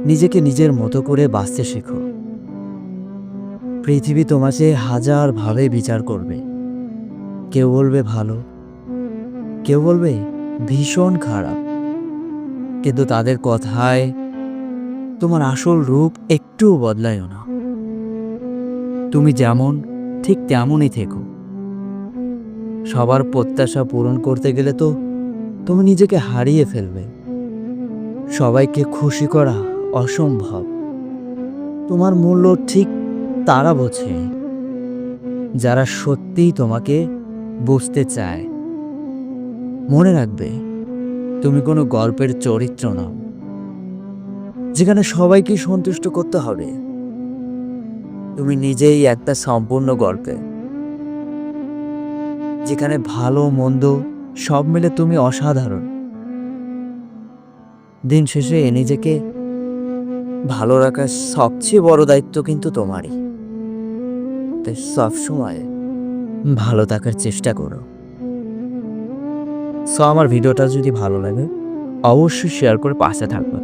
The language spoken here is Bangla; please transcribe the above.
নিজেকে নিজের মতো করে বাঁচতে শেখো। পৃথিবী তোমাকে হাজারভাবে বিচার করবে। কেউ বলবে ভালো, কেউ বলবে ভীষণ খারাপ, কিন্তু তাদের কথায় তোমার আসল রূপ একটুও বদলায়ও না। তুমি যেমন ঠিক তেমনই থেকো। সবার প্রত্যাশা পূরণ করতে গেলে তো তুমি নিজেকে হারিয়ে ফেলবে। সবাইকে খুশি করা অসম্ভব। তোমার মূল্য ঠিক তারা বোঝে যারা সত্যিই তোমাকে বুঝতে চায়। মনে রাখবে, তুমি কোনো গল্পের চরিত্র নও যেখানে সবাইকে সন্তুষ্ট করতে হবে। তুমি নিজেই একটা সম্পূর্ণ গল্পে, যেখানে ভালো মন্দ সব মিলে তুমি অসাধারণ। দিন শেষে নিজেকে ভালো রাখার সবচেয়ে বড় দায়িত্ব কিন্তু তোমারই। তাই সবসময় ভালো থাকার চেষ্টা করো। আমার ভিডিওটা যদি ভালো লাগে অবশ্যই শেয়ার করে পাশে থাকবে।